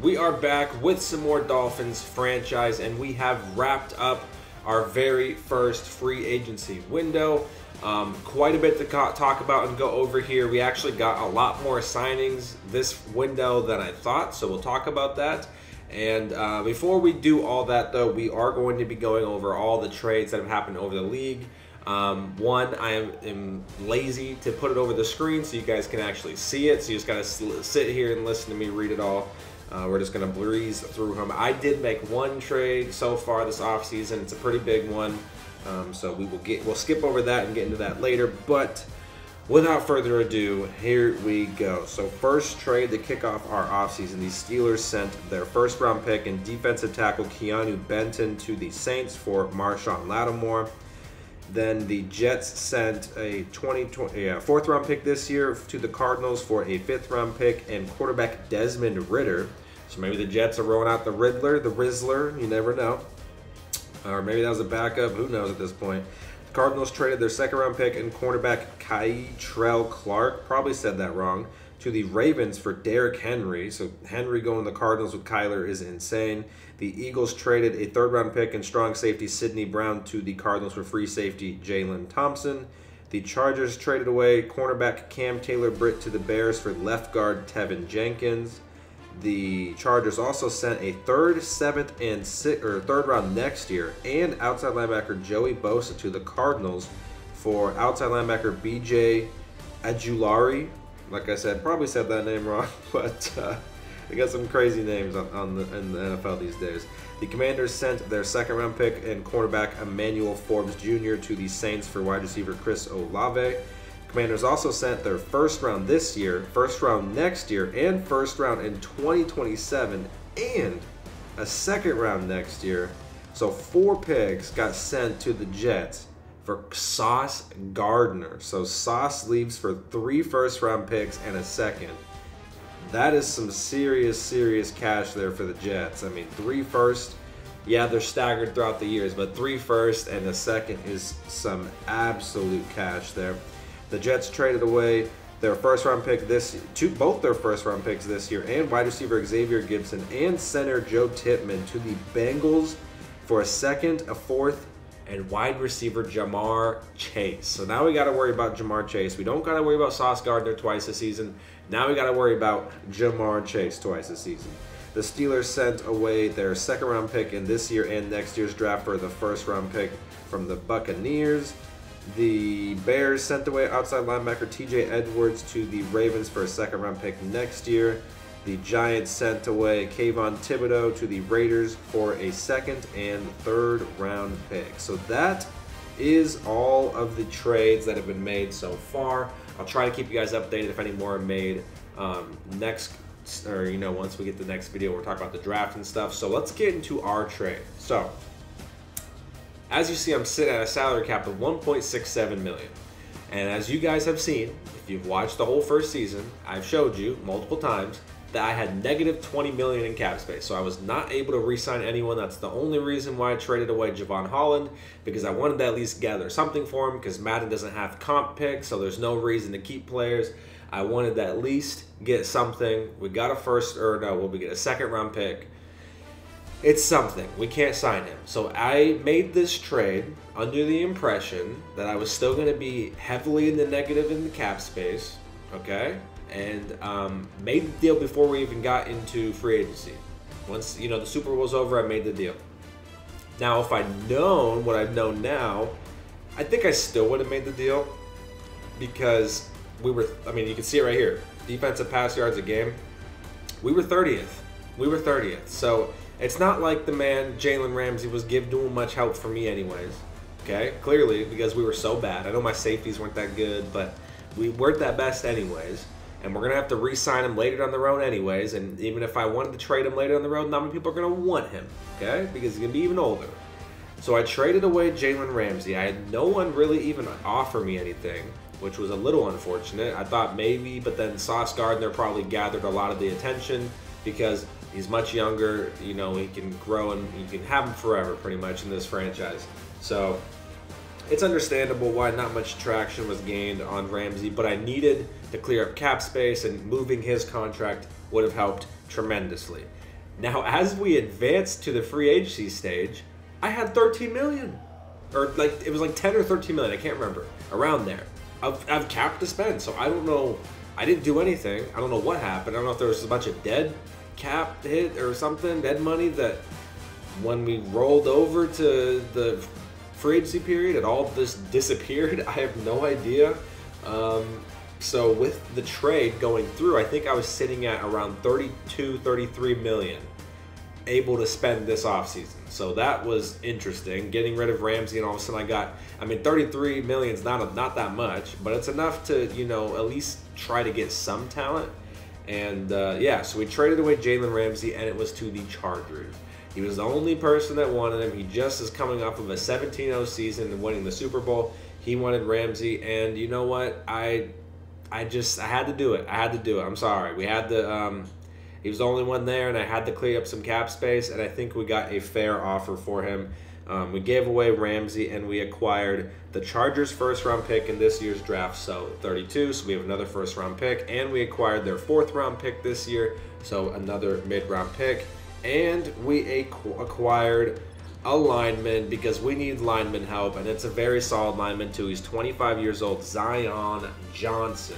We are back with some more Dolphins franchise, and we have wrapped up our very first free agency window. Quite a bit to talk about and go over here. We actually got a lot more signings this window than I thought, so we'll talk about that. And before we do all that, though, we are going to be going over all the trades that have happened over the league. One, I am lazy to put it over the screen so you guys can actually see it, so you just gotta sit here and listen to me read it all. We're just going to breeze through them. I did make one trade so far this offseason. It's a pretty big one. So we'll skip over that and get into that later. But without further ado, here we go. So first trade to kick off our offseason. The Steelers sent their first-round pick and defensive tackle Keanu Benton to the Saints for Marshawn Lattimore. Then the Jets sent a fourth-round pick this year to the Cardinals for a fifth-round pick and quarterback Desmond Ridder. So maybe the Jets are rolling out the Rizzler, you never know. Or maybe that was a backup, who knows at this point. The Cardinals traded their second-round pick and cornerback Kytrell Clark, probably said that wrong, to the Ravens for Derrick Henry. So Henry going to the Cardinals with Kyler is insane. The Eagles traded a third-round pick and strong safety Sidney Brown to the Cardinals for free safety Jalen Thompson. The Chargers traded away cornerback Cam Taylor-Britt to the Bears for left guard Tevin Jenkins. The Chargers also sent a third, seventh, and third round next year and outside linebacker Joey Bosa to the Cardinals for outside linebacker BJ Ajulari. Like I said, probably said that name wrong, but they got some crazy names in the NFL these days. The Commanders sent their second-round pick and cornerback Emmanuel Forbes Jr. to the Saints for wide receiver Chris Olave. Commanders also sent their first round this year, first round next year, and first round in 2027, and a second round next year. So 4 picks got sent to the Jets for Sauce Gardner. So Sauce leaves for 3 first-round picks and a second. That is some serious cash there for the Jets. I mean, 3 first, yeah, they're staggered throughout the years, but 3 first and a second is some absolute cash there. The Jets traded away their first-round pick both their first-round picks this year, and wide receiver Xavier Gibson and center Joe Tippmann to the Bengals for a second, a fourth, and wide receiver Jamar Chase. So now we got to worry about Jamar Chase. We don't got to worry about Sauce Gardner twice a season. Now we got to worry about Jamar Chase twice a season. The Steelers sent away their second-round pick in this year and next year's draft for the first-round pick from the Buccaneers. The Bears sent away outside linebacker TJ Edwards to the Ravens for a second-round pick next year. The Giants sent away Kayvon Thibodeau to the Raiders for a second and third-round pick. So that is all of the trades that have been made so far. I'll try to keep you guys updated if any more are made once we get the next video, we'll talk about the draft and stuff. So let's get into our trade. So as you see, I'm sitting at a salary cap of $1.67 million. And as you guys have seen, if you've watched the whole first season, I've showed you multiple times that I had negative $20 million in cap space. So I was not able to re-sign anyone. That's the only reason why I traded away Javon Holland, because I wanted to at least gather something for him, because Madden doesn't have comp picks, so there's no reason to keep players. I wanted to at least get something. We got we get a second round pick. It's something. We can't sign him. So I made this trade under the impression that I was still going to be heavily in the negative in the cap space, okay? And made the deal before we even got into free agency. Once, the Super Bowl's over, I made the deal. Now, if I'd known what I've known now, I think I still would have made the deal, because you can see it right here. Defensive pass yards a game. We were 30th. So it's not like the man Jalen Ramsey was doing much help for me anyways. Okay, clearly, because we were so bad. I know my safeties weren't that good, but we weren't that best anyways. And we're going to have to re-sign him later down the road anyways. And even if I wanted to trade him later down the road, not many people are going to want him, okay? Because he's going to be even older. So I traded away Jalen Ramsey. I had no one really even offer me anything, which was a little unfortunate. I thought maybe, but then Sauce Gardner probably gathered a lot of the attention because he's much younger. He can grow and you can have him forever pretty much in this franchise. So it's understandable why not much traction was gained on Ramsey, but I needed to clear up cap space, and moving his contract would have helped tremendously. Now, as we advanced to the free agency stage, I had 13 million. Or like it was like 10 or 13 million, I can't remember. Around there. I've capped to spend, so I don't know. I didn't do anything. I don't know what happened. I don't know if there was a bunch of dead cap hit or something, dead money that when we rolled over to the free agency period, it all just disappeared. I have no idea. So with the trade going through, I think I was sitting at around 32, 33 million able to spend this offseason. So that was interesting. Getting rid of Ramsey, and all of a sudden I mean, 33 million is not that much, but it's enough to, you know, at least try to get some talent. And yeah, so we traded away Jalen Ramsey, and it was to the Chargers. He was the only person that wanted him. He just is coming off of a 17-0 season and winning the Super Bowl. He wanted Ramsey, and you know what? I had to do it. I had to do it. I'm sorry. We had to. He was the only one there, and I had to clear up some cap space, and I think we got a fair offer for him. We gave away Ramsey, and we acquired the Chargers' first-round pick in this year's draft, so 32, so we have another first-round pick, and we acquired their fourth-round pick this year, so another mid-round pick, and we acquired a lineman because we need lineman help, and it's a very solid lineman, too. He's 25 years old, Zion Johnson.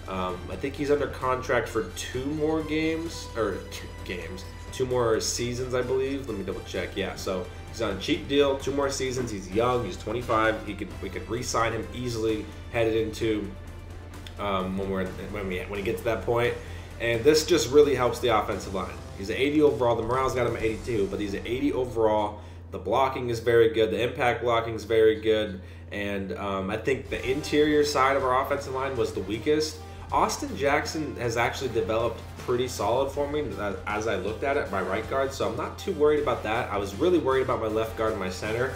I think he's under contract for 2 more games, or 2 more seasons, I believe. Let me double check. Yeah, so he's on a cheap deal, 2 more seasons. He's young. He's 25. We could re-sign him easily headed into when he gets to that point. And this just really helps the offensive line. He's an 80 overall. The morale's got him at 82, but he's an 80 overall. The blocking is very good. The impact blocking is very good. And I think the interior side of our offensive line was the weakest. Austin Jackson has actually developed pretty solid for me as I looked at it, my right guard, so I'm not too worried about that. I was really worried about my left guard and my center,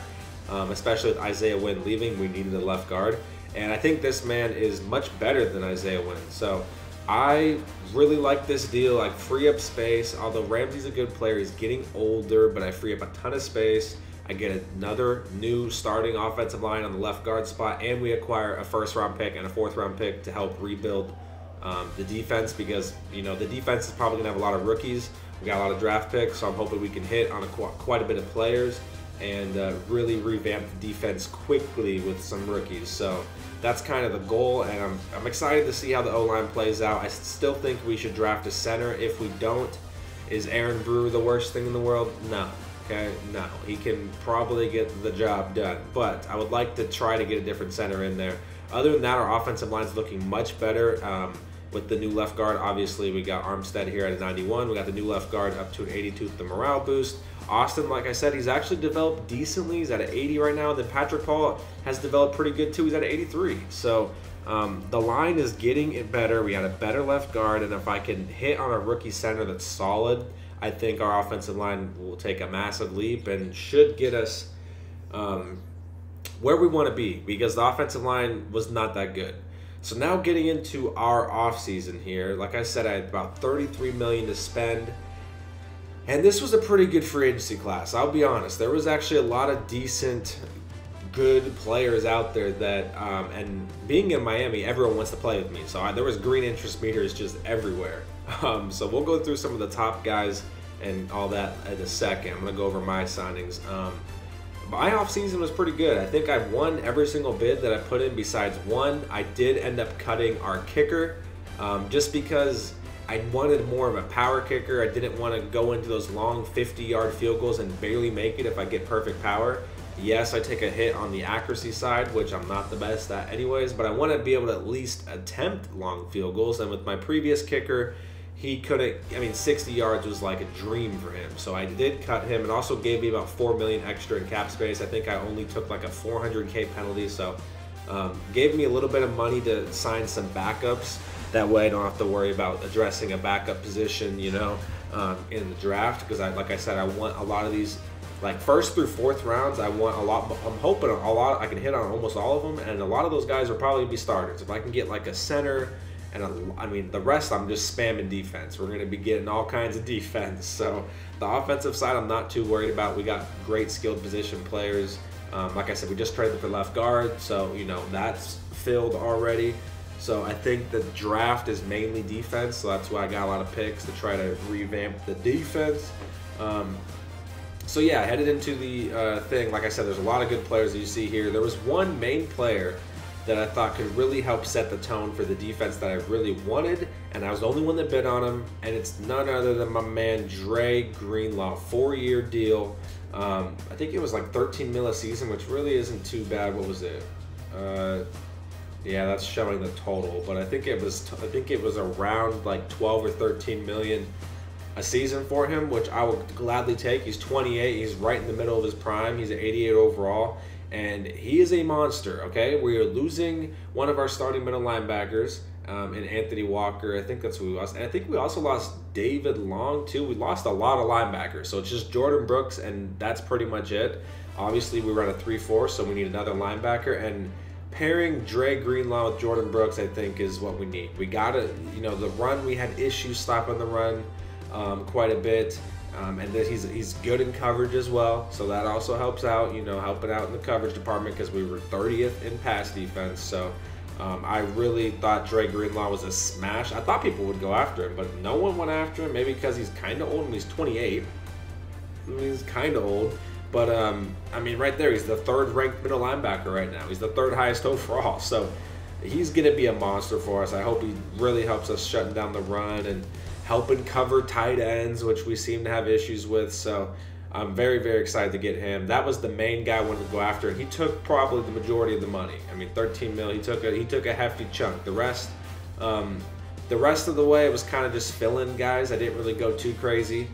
especially with Isaiah Wynn leaving. We needed a left guard, and I think this man is much better than Isaiah Wynn. So I really like this deal. I free up space, although Ramsey's a good player. He's getting older, but I free up a ton of space. I get another new starting offensive line on the left guard spot, and we acquire a first-round pick and a fourth-round pick to help rebuild the defense, because, you know, the defense is probably going to have a lot of rookies. We got a lot of draft picks, so I'm hoping we can hit on quite a bit of players and really revamp the defense quickly with some rookies. So that's kind of the goal, and I'm excited to see how the O-line plays out. I still think we should draft a center. If we don't, is Aaron Brewer the worst thing in the world? No. Okay, no. He can probably get the job done, but I would like to try to get a different center in there. Other than that, our offensive line is looking much better. With the new left guard, obviously, we got Armstead here at a 91. We got the new left guard up to an 82 with the morale boost. Austin, like I said, he's actually developed decently. He's at an 80 right now. Then Patrick Paul has developed pretty good, too. He's at an 83. So the line is getting it better. We got a better left guard, and if I can hit on a rookie center that's solid, I think our offensive line will take a massive leap and should get us where we want to be, because the offensive line was not that good. So now getting into our offseason here, like I said, I had about $33 million to spend. And this was a pretty good free agency class, I'll be honest. There was actually a lot of decent, good players out there that, and being in Miami, everyone wants to play with me. So there was green interest meters just everywhere. So we'll go through some of the top guys and all that in a second. I'm going to go over my signings. My offseason was pretty good. I think I won every single bid that I put in besides one. I did end up cutting our kicker just because I wanted more of a power kicker. I didn't want to go into those long 50-yard field goals and barely make it if I get perfect power. Yes, I take a hit on the accuracy side, which I'm not the best at anyways, but I want to be able to at least attempt long field goals. And with my previous kicker, he couldn't, 60 yards was like a dream for him. So I did cut him. It also gave me about $4 million extra in cap space. I think I only took like a $400K penalty. So gave me a little bit of money to sign some backups. That way I don't have to worry about addressing a backup position, in the draft. Because like I said, I want a lot of these, like first through fourth rounds, I want a lot. I'm hoping a lot. I can hit on almost all of them. And a lot of those guys will probably be starters. If I can get like a center, and the rest I'm just spamming defense. We're going to be getting all kinds of defense. So the offensive side I'm not too worried about. We got great skilled position players. Like I said, we just traded for left guard, so that's filled already. So I think the draft is mainly defense, so that's why I got a lot of picks to try to revamp the defense. So yeah, headed into the thing, like I said, there's a lot of good players that you see here. There was one main player that I thought could really help set the tone for the defense that I really wanted, and I was the only one that bid on him, and it's none other than my man Dre Greenlaw, 4-year deal. I think it was like 13 mil a season, which really isn't too bad. What was it? Yeah, that's showing the total, but I think it was around like 12 or 13 million a season for him, which I would gladly take. He's 28. He's right in the middle of his prime. He's an 88 overall, and he is a monster. Okay, we are losing one of our starting middle linebackers in Anthony Walker. I think that's who we lost. And I think we also lost David Long too. We lost a lot of linebackers, so it's just Jordan Brooks, and that's pretty much it. Obviously, we run a 3-4, so we need another linebacker, and pairing Dre Greenlaw with Jordan Brooks, I think, is what we need. We gotta, the run, we had issues stopping the run quite a bit, and that he's good in coverage as well, so that also helps out, helping out in the coverage department, because we were 30th in pass defense. So I really thought Dre Greenlaw was a smash. I thought people would go after him, but no one went after him, maybe because he's kind of old, and he's 28. I mean, he's kind of old. But, I mean, right there, he's the 3rd ranked middle linebacker right now. He's the 3rd highest overall. So he's going to be a monster for us. I hope he really helps us shutting down the run and helping cover tight ends, which we seem to have issues with. So I'm very, very excited to get him. That was the main guy I wanted to go after, and he took probably the majority of the money. I mean, 13 mil, he took a hefty chunk. The rest of the way, it was kind of just fill-in guys. I didn't really go too crazy.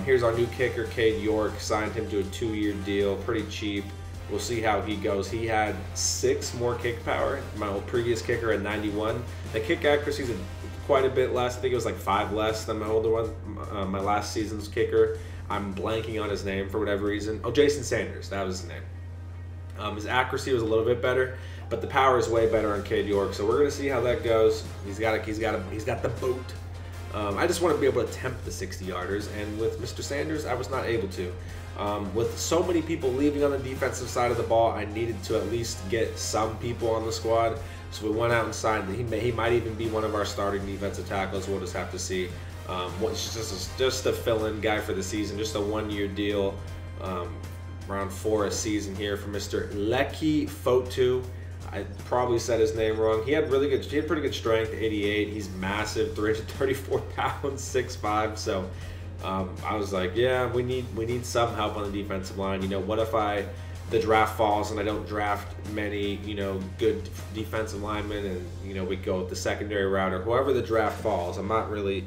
Here's our new kicker, Cade York. Signed him to a 2-year deal, pretty cheap. We'll see how he goes. He had 6 more kick power. My old previous kicker had 91. The kick accuracy is quite a bit less. I think it was like 5 less than my older one. My last season's kicker. I'm blanking on his name for whatever reason. Oh, Jason Sanders. That was his name. His accuracy was a little bit better, but the power is way better on Cade York. So we're gonna see how that goes. He's got the boot. I just want to be able to attempt the 60-yarders, and with Mr. Sanders, I was not able to. With so many people leaving on the defensive side of the ball, I needed to at least get some people on the squad. So we went out and signed. He might even be one of our starting defensive tackles. We'll just have to see. Just a fill-in guy for the season, just a 1-year deal. Around 4 a season here for Mr. Leki Fotu. I probably said his name wrong. He had pretty good strength, 88. He's massive, 334 pounds, 6'5". So I was like, yeah, we need some help on the defensive line. What if the draft falls and I don't draft many, good defensive linemen, and we go with the secondary route, or whoever the draft falls. I'm not really,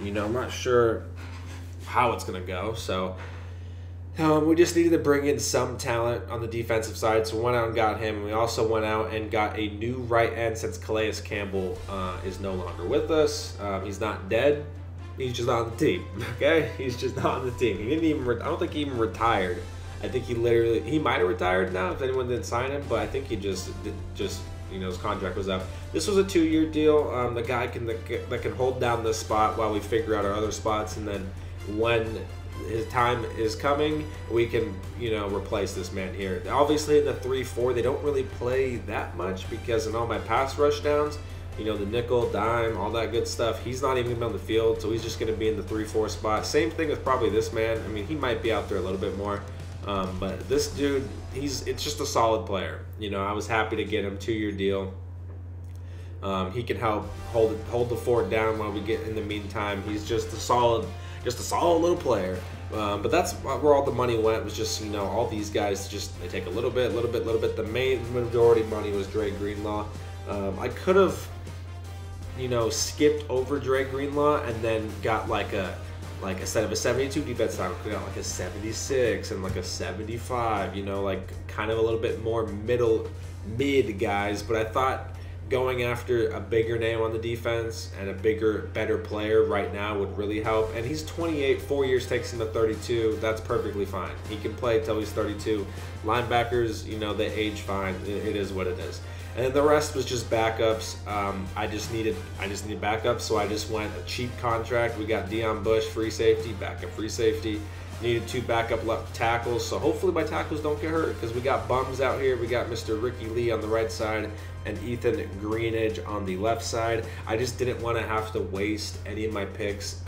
I'm not sure how it's gonna go. So we just needed to bring in some talent on the defensive side, so we went out and got him. We also went out and got a new right end, since Calais Campbell is no longer with us. He's not dead. He's just not on the team. Okay, he's just not on the team. He didn't even. I don't think he even retired. I think he might have retired now if anyone didn't sign him, but I think he just his contract was up. This was a 2-year deal. The guy that can hold down this spot while we figure out our other spots, and then when his time is coming, we can replace this man here. Obviously in the 3-4 they don't really play that much, because in all my pass rush downs, the nickel, dime, all that good stuff, he's not even gonna be on the field, so he's just gonna be in the 3-4 spot. Same thing with probably this man. I mean, he might be out there a little bit more, but this dude, it's just a solid player. I was happy to get him, 2-year deal. He can help hold the fort down while we get in the meantime. He's just a solid little player. But that's where all the money went, was just, all these guys, they take a little bit. The main majority money was Dre Greenlaw. I could have, skipped over Dre Greenlaw and then got instead of a 72 defense tackle, we got like a 76 and like a 75, kind of a little bit more mid guys. But I thought going after a bigger name on the defense and a better player right now would really help. And he's 28, 4 years takes him to 32. That's perfectly fine. He can play until he's 32. Linebackers, they age fine. It is what it is. And then the rest was just backups. I just needed backups, so I just went a cheap contract. We got Deion Bush, free safety, backup free safety. Needed 2 backup left tackles, so hopefully my tackles don't get hurt because we got bums out here. We got Mr. Ricky Lee on the right side and Ethan Greenidge on the left side. I just didn't want to have to waste any of my picks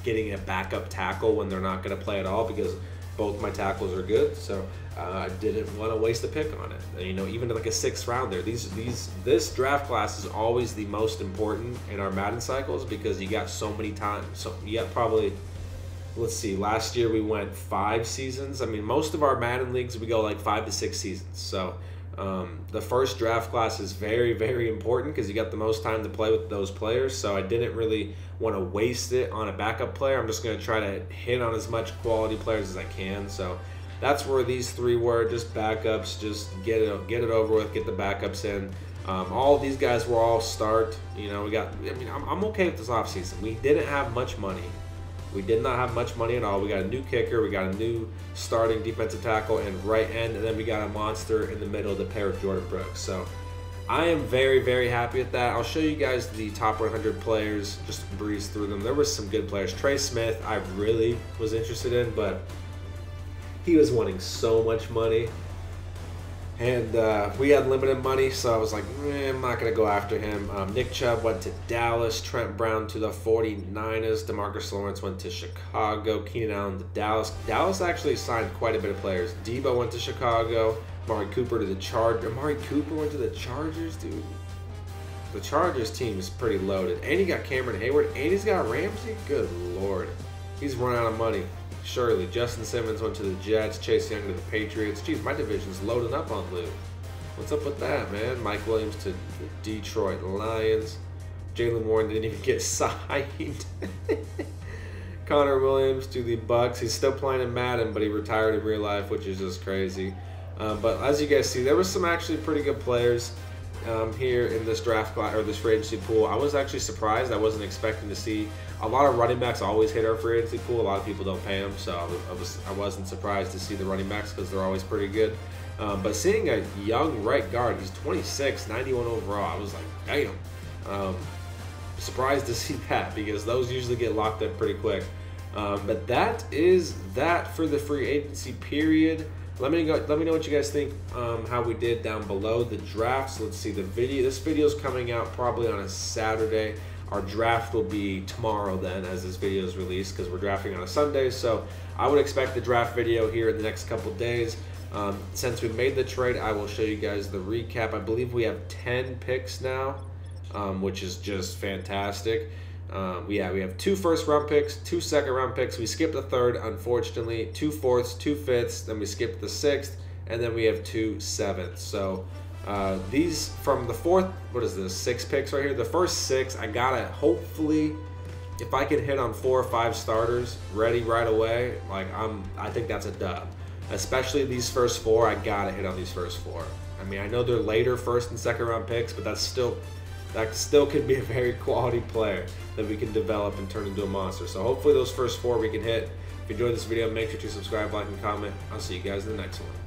getting a backup tackle when they're not going to play at all because both my tackles are good. So I didn't want to waste a pick on it. You know, even like a 6th rounder. This draft class is always the most important in our Madden cycles because you got so many times. So you got probably, let's see, last year we went 5 seasons. I mean, most of our Madden leagues, we go like 5 to 6 seasons. So the first draft class is very, very important because you got the most time to play with those players. So I didn't really want to waste it on a backup player. I'm just going to try to hit on as much quality players as I can. So that's where these 3 were, just backups, just get it over with, get the backups in. All of these guys will all start. You know, I'm okay with this offseason. We didn't have much money. We did not have much money at all. We got a new kicker, we got a new starting defensive tackle and right end, and then we got a monster in the middle to pair with Jordan Brooks. So I am very, very happy with that. I'll show you guys the top 100 players, just breeze through them. There was some good players. Trey Smith, I really was interested in, but he was wanting so much money. And we had limited money, so I was like, I'm not going to go after him. Nick Chubb went to Dallas. Trent Brown to the 49ers. DeMarcus Lawrence went to Chicago. Keenan Allen to Dallas. Dallas actually signed quite a bit of players. Debo went to Chicago. Amari Cooper to the Chargers. Amari Cooper went to the Chargers, dude. The Chargers team is pretty loaded. And he got Cameron Hayward. And he's got Ramsey. Good Lord. He's run out of money. Surely. Justin Simmons went to the Jets. Chase Young to the Patriots. Jeez, my division's loading up on loot. What's up with that, man? Mike Williams to Detroit Lions. Jalen Warren didn't even get signed. Connor Williams to the Bucks. He's still playing in Madden, but he retired in real life, which is just crazy. But as you guys see, there was some actually pretty good players here in this draft class or this free agency pool. I was actually surprised. I wasn't expecting to see a lot of running backs. Always hit our free agency pool. A lot of people don't pay them, so I wasn't surprised to see the running backs because they're always pretty good. But seeing a young right guard, he's 26, 91 overall. I was like, damn. Surprised to see that because those usually get locked up pretty quick. But that is that for the free agency period. Let me know what you guys think, how we did down below the drafts. Let's see the video. This video is coming out probably on a Saturday. Our draft will be tomorrow then as this video is released because we're drafting on a Sunday. So I would expect the draft video here in the next couple days. Since we made the trade, I will show you guys the recap. I believe we have 10 picks now, which is just fantastic. We have 2 first-round picks, 2 second-round picks. We skipped the 3rd, unfortunately. 2 4ths, 2 5ths. Then we skipped the 6th, and then we have 2 7ths. So these from the 4th, what is this? 6 picks right here. The first 6, I gotta hopefully, if I can hit on 4 or 5 starters ready right away, like I think that's a dub. Especially these first 4, I gotta hit on these first 4. I mean, I know they're later 1st and 2nd-round picks, but that still could be a very quality player that we can develop and turn into a monster. So hopefully those first 4 we can hit. If you enjoyed this video, make sure to subscribe, like, and comment. I'll see you guys in the next one.